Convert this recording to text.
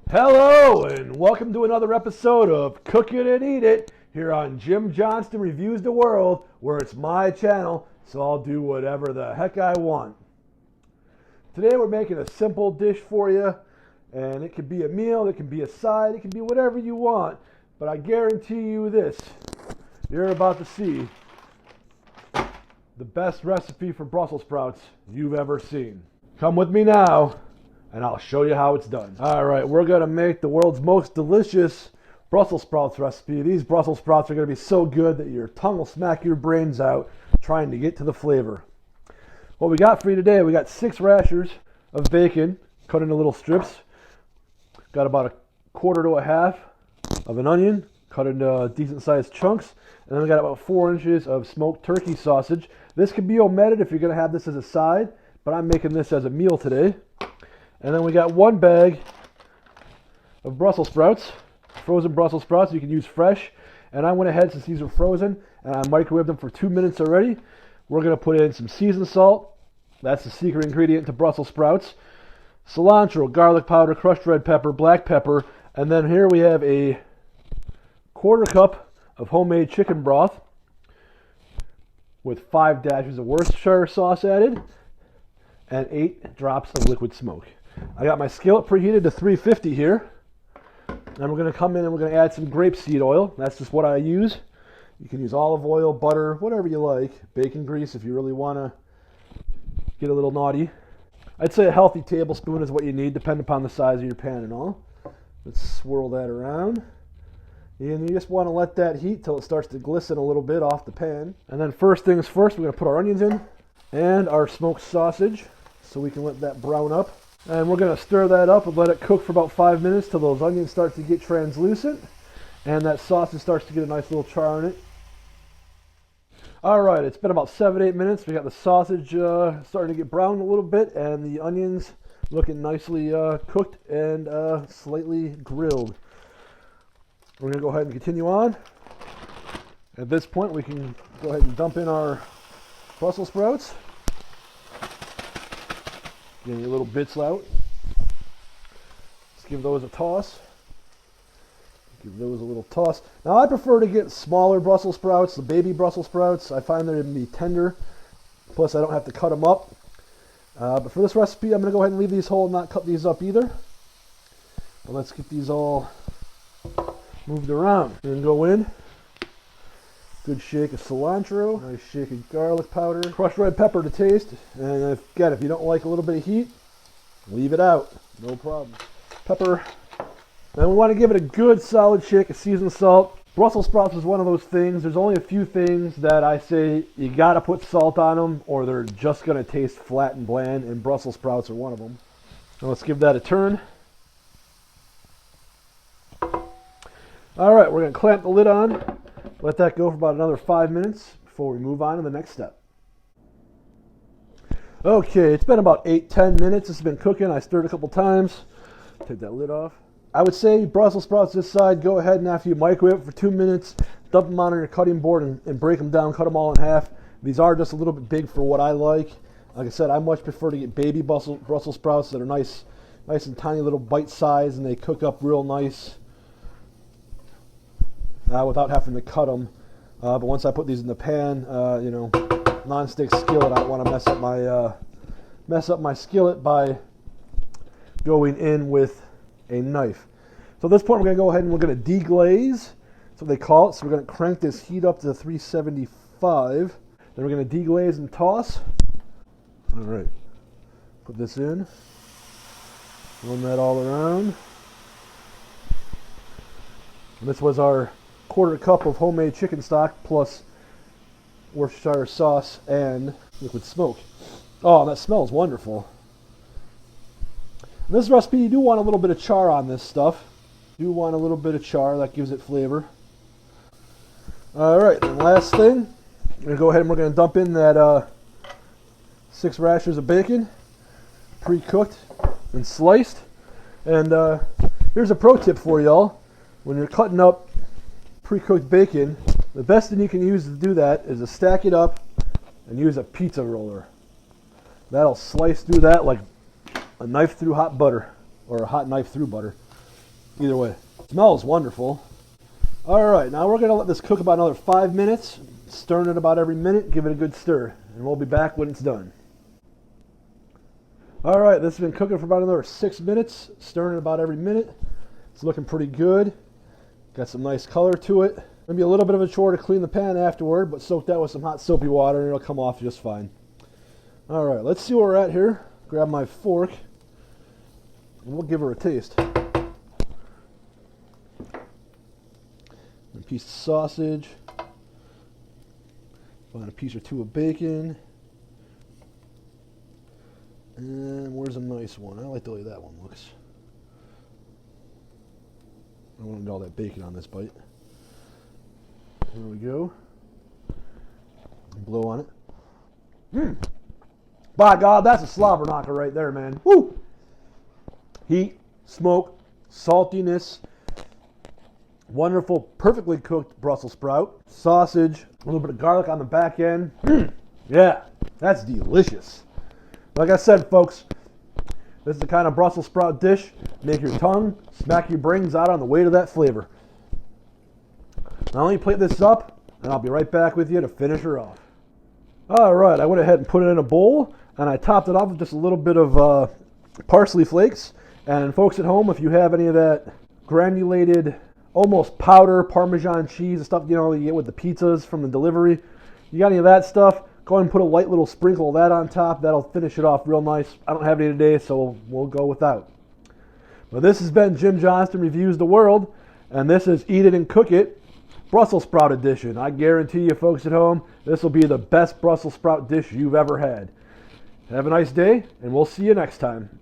Hello and welcome to another episode of Cook It and Eat It here on Jim Johnston Reviews the World, where it's my channel, so I'll do whatever the heck I want. Today we're making a simple dish for you, and it could be a meal, it can be a side, it can be whatever you want, but I guarantee you this, you're about to see the best recipe for Brussels sprouts you've ever seen. Come with me now, and I'll show you how it's done. All right, we're gonna make the world's most delicious Brussels sprouts recipe. These Brussels sprouts are gonna be so good that your tongue will smack your brains out trying to get to the flavor. What we got for you today, we got 6 rashers of bacon cut into little strips. Got about a quarter to a half of an onion cut into decent sized chunks. And then we got about 4 inches of smoked turkey sausage. This can be omitted if you're gonna have this as a side, but I'm making this as a meal today. And then we got 1 bag of Brussels sprouts, frozen Brussels sprouts. You can use fresh. And I went ahead, since these are frozen, and I microwaved them for 2 minutes already. We're going to put in some seasoned salt. That's the secret ingredient to Brussels sprouts. Cilantro, garlic powder, crushed red pepper, black pepper. And then here we have a quarter cup of homemade chicken broth with 5 dashes of Worcestershire sauce added and 8 drops of liquid smoke. I got my skillet preheated to 350 here, and we're going to come in and we're going to add some grapeseed oil. That's just what I use. You can use olive oil, butter, whatever you like. Bacon grease if you really want to get a little naughty. I'd say a healthy tablespoon is what you need, depending upon the size of your pan and all. Let's swirl that around. And you just want to let that heat till it starts to glisten a little bit off the pan. And then first things first, we're going to put our onions in and our smoked sausage so we can let that brown up. And we're going to stir that up and let it cook for about 5 minutes till those onions start to get translucent and that sausage starts to get a nice little char in it. Alright, it's been about 7-8 minutes. We got the sausage starting to get brown a little bit and the onions looking nicely cooked and slightly grilled. We're going to go ahead and continue on. At this point we can go ahead and dump in our Brussels sprouts. Getting your little bits out. Let's give those a toss. Give those a little toss. Now I prefer to get smaller Brussels sprouts, the baby Brussels sprouts. I find they're going to be tender. Plus I don't have to cut them up. But for this recipe I'm going to go ahead and leave these whole and not cut these up either. But let's get these all moved around. And go in. Good shake of cilantro, nice shake of garlic powder, crushed red pepper to taste, and again, if you don't like a little bit of heat, leave it out, no problem. Pepper, and we want to give it a good solid shake of seasoned salt. Brussels sprouts is one of those things, there's only a few things that I say you gotta put salt on them or they're just gonna taste flat and bland, and Brussels sprouts are one of them. Now let's give that a turn. Alright, we're gonna clamp the lid on. Let that go for about another 5 minutes before we move on to the next step. Okay, it's been about 8-10 minutes. This has been cooking. I stirred a couple times. Take that lid off. I would say Brussels sprouts this side, go ahead and after you microwave it for 2 minutes, dump them on your cutting board and break them down, cut them all in half. These are just a little bit big for what I like. Like I said, I much prefer to get baby Brussels sprouts that are nice and tiny little bite size and they cook up real nice. Without having to cut them, but once I put these in the pan, non-stick skillet, I don't want to mess up my skillet by going in with a knife. So at this point, we're going to go ahead and we're going to deglaze. That's what they call it. So we're going to crank this heat up to 375. Then we're going to deglaze and toss. All right, put this in. Run that all around. And this was our quarter cup of homemade chicken stock plus Worcestershire sauce and liquid smoke. Oh, that smells wonderful. In this recipe, you do want a little bit of char on this stuff. You do want a little bit of char, that gives it flavor. Alright, and last thing, we're going to go ahead and we're going to dump in that 6 rashers of bacon, pre-cooked and sliced. And here's a pro tip for y'all. When you're cutting up pre-cooked bacon, the best thing you can use to do that is to stack it up and use a pizza roller. That'll slice through that like a knife through hot butter, or a hot knife through butter. Either way, smells wonderful. All right, now we're gonna let this cook about another 5 minutes, stirring it about every minute, give it a good stir, and we'll be back when it's done. All right, this has been cooking for about another 6 minutes, stirring it about every minute. It's looking pretty good. Got some nice color to it. Maybe a little bit of a chore to clean the pan afterward, but soak that with some hot soapy water and it'll come off just fine. All right, let's see where we're at here. Grab my fork, and we'll give her a taste. A piece of sausage. Find a piece or two of bacon. And where's a nice one? I like the way that one looks. I don't want all that bacon on this bite. There we go. Blow on it. By God, that's a slobber knocker right there, man. Woo! Heat, smoke, saltiness, wonderful, perfectly cooked Brussels sprout, sausage, a little bit of garlic on the back end. Yeah, that's delicious. Like I said, folks, this is the kind of Brussels sprout dish, make your tongue, smack your brains out on the way to that flavor. Now let me plate this up, and I'll be right back with you to finish her off. All right, I went ahead and put it in a bowl, and I topped it off with just a little bit of parsley flakes. And folks at home, if you have any of that granulated, almost powder Parmesan cheese, the stuff you get with the pizzas from the delivery, you got any of that stuff, go ahead and put a light little sprinkle of that on top. That'll finish it off real nice. I don't have any today, so we'll go without. Well, this has been Jim Johnston Reviews the World, and this is Eat It and Cook It Brussels Sprout Edition. I guarantee you, folks at home, this will be the best Brussels sprout dish you've ever had. Have a nice day, and we'll see you next time.